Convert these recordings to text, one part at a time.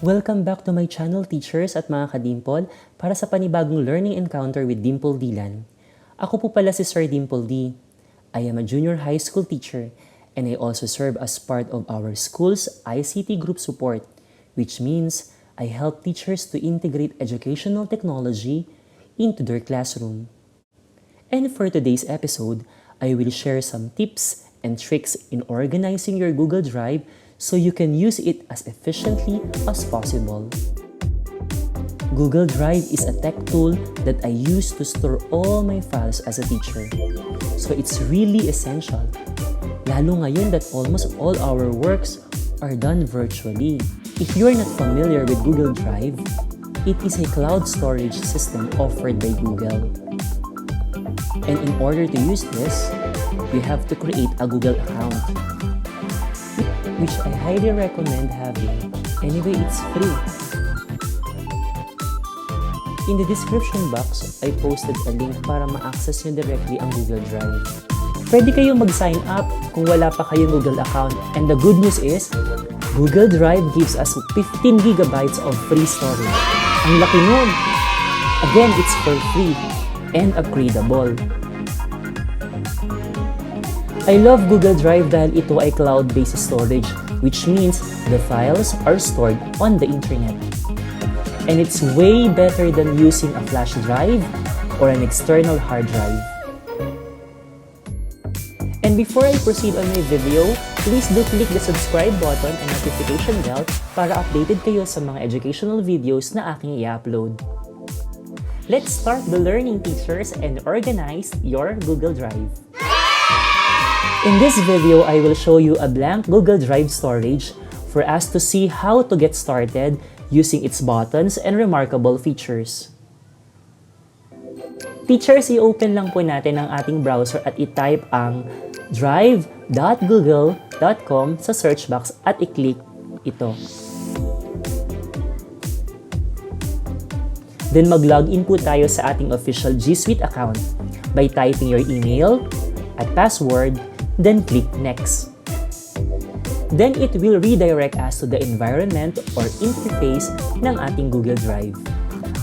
Welcome back to my channel, teachers at mga ka-Dimple, para sa panibagong learning encounter with Dimple Dilan. Ako po pala si Sir Dimple D. I am a junior high school teacher and I also serve as part of our school's ICT group support, which means I help teachers to integrate educational technology into their classroom. And for today's episode, I will share some tips and tricks in organizing your Google Drive so you can use it as efficiently as possible. Google Drive is a tech tool that I use to store all my files as a teacher. So it's really essential, lalo ngayon that almost all our works are done virtually. If you're not familiar with Google Drive, it is a cloud storage system offered by Google. And in order to use this, you have to create a Google account, which I highly recommend having. Anyway, it's free. In the description box, I posted a link para ma-access nyo directly ang Google Drive. Pwede kayong mag-sign up kung wala pa kayong Google account. And the good news is, Google Drive gives us 15 gigabytes of free storage. Ang laki nun! Again, it's for free and upgradable. I love Google Drive dahil ito ay cloud-based storage, which means the files are stored on the internet. And it's way better than using a flash drive or an external hard drive. And before I proceed on my video, please do click the subscribe button and notification bell para updated kayo sa mga educational videos na aking i-upload. Let's start the learning, teachers, and organize your Google Drive. In this video, I will show you a blank Google Drive storage for us to see how to get started using its buttons and remarkable features. Teachers, i-open lang po natin ang ating browser at i-type ang drive.google.com sa search box at i-click ito. Then mag-login po tayo sa ating official G Suite account by typing your email at password, then click Next. Then it will redirect us to the environment or interface ng ating Google Drive.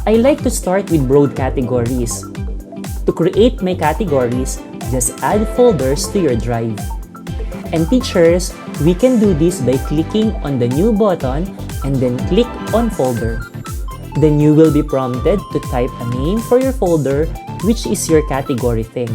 I like to start with broad categories. To create my categories, just add folders to your drive. And teachers, we can do this by clicking on the New button and then click on Folder. Then you will be prompted to type a name for your folder, which is your category thing.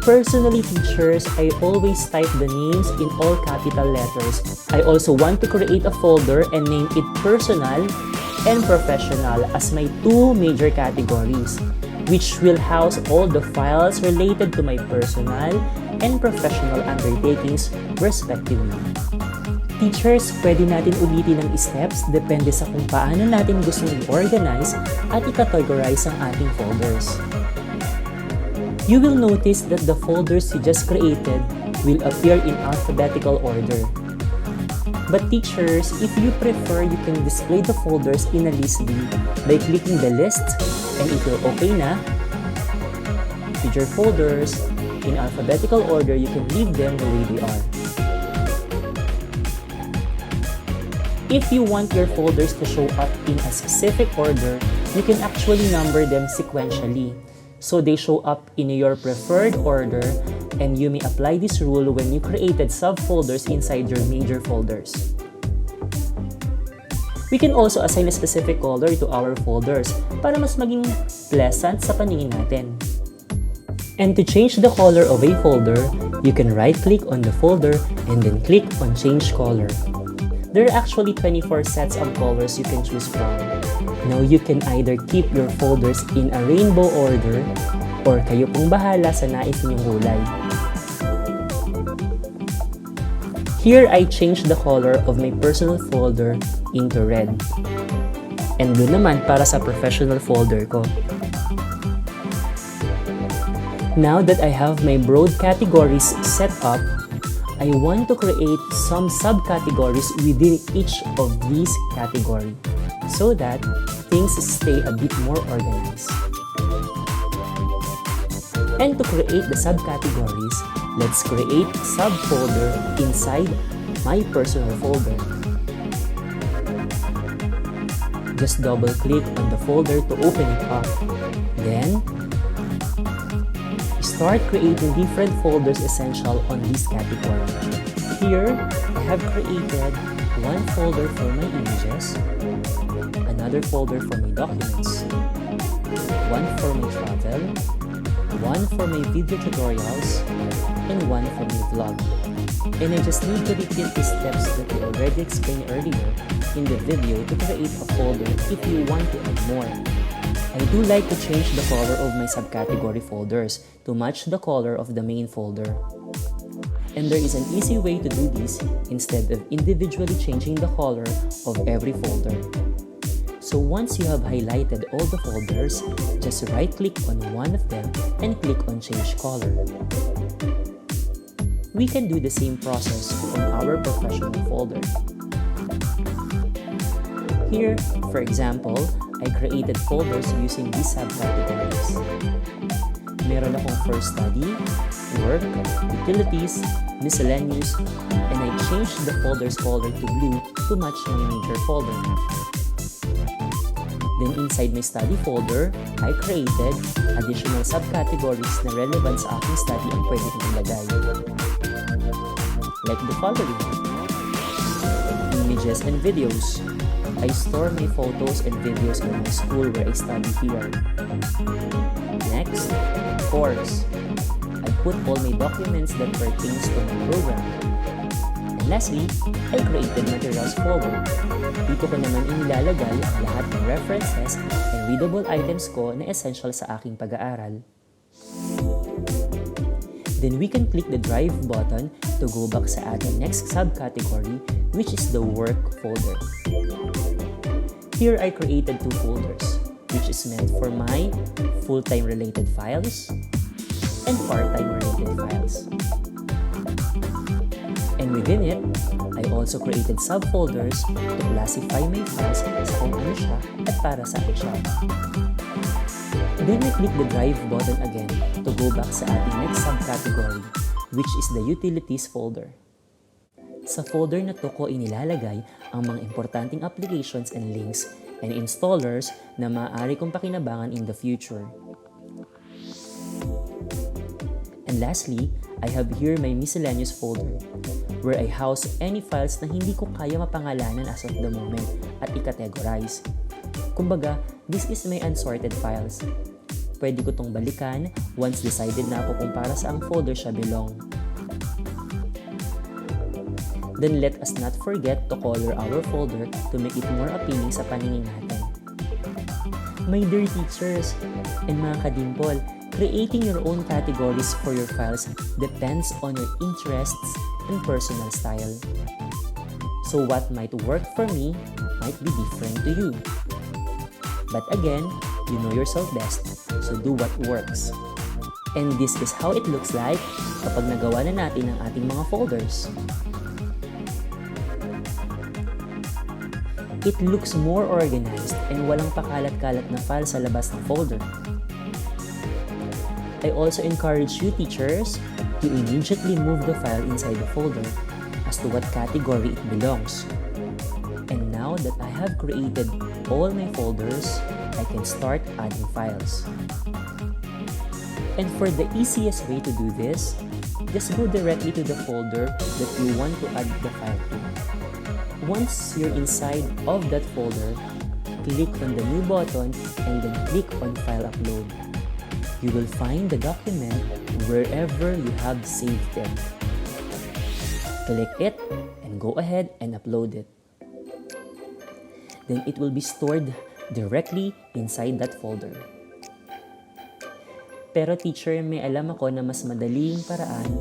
Personally, teachers, I always type the names in all capital letters. I also want to create a folder and name it Personal and Professional as my two major categories, which will house all the files related to my personal and professional undertakings respectively. Teachers, pwede natin ulitin ang steps depende sa kung paano natin gustong i-organize at i-categorize ang ating folders. You will notice that the folders you just created will appear in alphabetical order. But teachers, if you prefer, you can display the folders in a list view by clicking the list, and if you're okay na with your folders in alphabetical order, you can leave them the way they are. If you want your folders to show up in a specific order, you can actually number them sequentially, so they show up in your preferred order, and you may apply this rule when you created subfolders inside your major folders. We can also assign a specific color to our folders para mas maging pleasant sa paningin natin. And to change the color of a folder, you can right-click on the folder and then click on Change Color. There are actually 24 sets of colors you can choose from. Now, you can either keep your folders in a rainbow order or kayo pong bahala sa nais ninyong kulay. Here, I changed the color of my personal folder into red. And blue naman para sa professional folder ko. Now that I have my broad categories set up, I want to create some subcategories within each of these categories so that things stay a bit more organized. And to create the subcategories, let's create a subfolder inside my personal folder. Just double-click on the folder to open it up. Then, start creating different folders essential on this category. Here, I have created one folder for my images, another folder for my documents, one for my travel, one for my video tutorials, and one for my vlog. And I just need to repeat the steps that I already explained earlier in the video to create a folder if you want to add more. I do like to change the color of my subcategory folders to match the color of the main folder. And there is an easy way to do this instead of individually changing the color of every folder. So once you have highlighted all the folders, just right-click on one of them and click on Change Color. We can do the same process on our professional folder. Here, for example, I created folders using these subcategories. Meron akong First Study, Work, Utilities, Miscellaneous, and I changed the folder's color to blue to match my major folder. Then inside my study folder, I created additional subcategories na relevant sa aking study ang pwede kong ilagay. Like the following: Images and Videos. I store my photos and videos from my school where I study here. Next, Course. I put all my documents that pertains to my program. And lastly, I created Materials folder. Dito ko naman inilalagay ang lahat ng references and readable items ko na essential sa aking pag-aaral. Then we can click the Drive button to go back sa ating next subcategory, which is the Work folder. Here I created two folders, which is meant for my full-time related files and part-time related files. And within it, I also created subfolders to classify my files sa kung ano siya at para saan siya. Then I click the Drive button again to go back sa ating next subcategory, which is the Utilities folder. Sa folder na to ko inilalagay ang mga importanteng applications and links and installers na maaari kong pakinabangan in the future. And lastly, I have here my Miscellaneous folder, where I house any files na hindi ko kaya mapangalanan as of the moment at i-categorize. Kumbaga, this is my unsorted files. Pwede ko tong balikan once decided na ako kung para saang folder siya belong. Then let us not forget to color our folder to make it more appealing sa paningin natin. My dear teachers and mga ka-Dimple, creating your own categories for your files depends on your interests and personal style. So what might work for me might be different to you. But again, you know yourself best, so do what works. And this is how it looks like kapag nagawa na natin ang ating mga folders. It looks more organized and walang pakalat-kalat na file sa labas ng folder. I also encourage you teachers to immediately move the file inside the folder as to what category it belongs. And now that I have created all my folders, I can start adding files. And for the easiest way to do this, just go directly to the folder that you want to add the file to. Once you're inside of that folder, click on the New button and then click on File Upload. You will find the document wherever you have saved it. Click it and go ahead and upload it. Then it will be stored directly inside that folder. Pero teacher, may alam ako na mas madaling paraan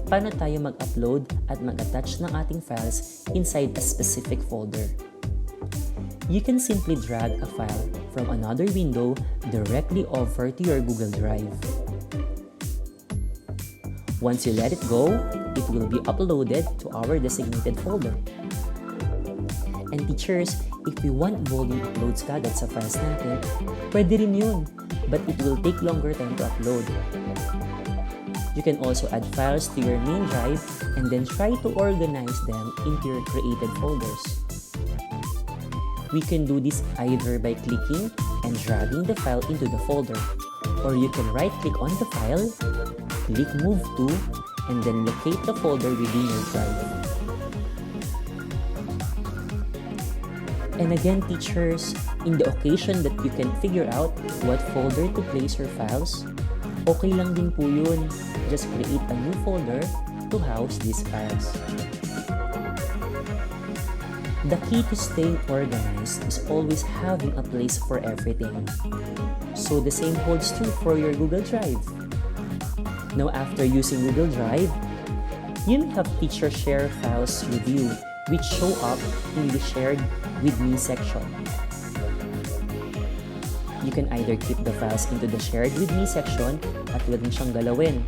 paano tayo mag-upload at mag-attach ng ating files inside a specific folder. You can simply drag a file from another window directly over to your Google Drive. Once you let it go, it will be uploaded to our designated folder. And teachers, if we want volume uploads kagad sa files natin, pwede rin yun, but it will take longer time to upload. You can also add files to your main drive and then try to organize them into your created folders. We can do this either by clicking and dragging the file into the folder, or you can right-click on the file, click Move To, and then locate the folder within your drive. And again, teachers, in the occasion that you can figure out what folder to place your files, okay lang din po yun. Just create a new folder to house these files. The key to staying organized is always having a place for everything. So the same holds true for your Google Drive. Now, after using Google Drive, you may have teacher share files with you which show up in the Shared With Me section. You can either keep the files into the Shared With Me section at walang siyang galawin,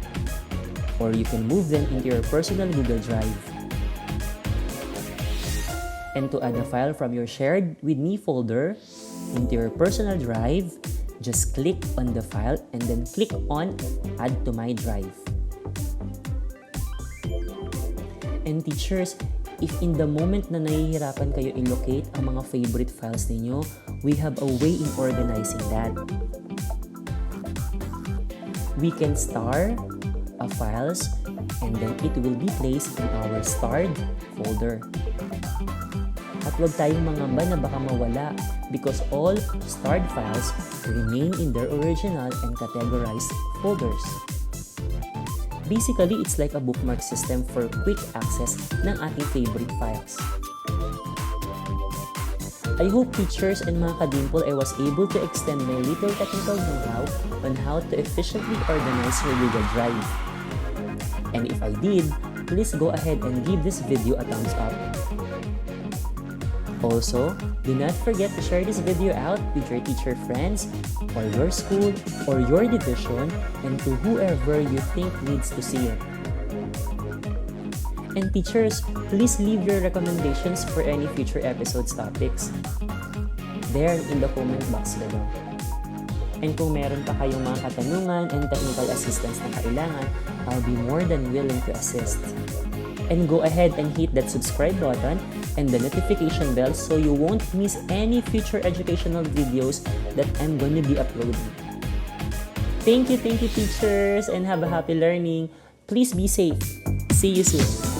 or you can move them into your personal Google Drive. And to add a file from your Shared With Me folder into your personal drive, just click on the file and then click on Add to My Drive. And teachers, if in the moment na nahihirapan kayo i-locate ang mga favorite files ninyo, we have a way in organizing that. We can star a files and then it will be placed in our starred folder. At huwag tayong mangamba na baka mawala because all starred files remain in their original and categorized folders. Basically, it's like a bookmark system for quick access ng ating favorite files. I hope teachers and mga ka-Dimple I was able to extend my little technical know-how on how to efficiently organize your Google Drive. And if I did, please go ahead and give this video a thumbs up. Also, do not forget to share this video out with your teacher friends, or your school, or your division, and to whoever you think needs to see it. And teachers, please leave your recommendations for any future episodes topics there in the comment box below. And kung meron pa kayong mga katanungan and technical assistance na kailangan, I'll be more than willing to assist. And go ahead and hit that subscribe button and the notification bell so you won't miss any future educational videos that I'm going to be uploading. Thank you teachers, and have a happy learning. Please be safe. See you soon.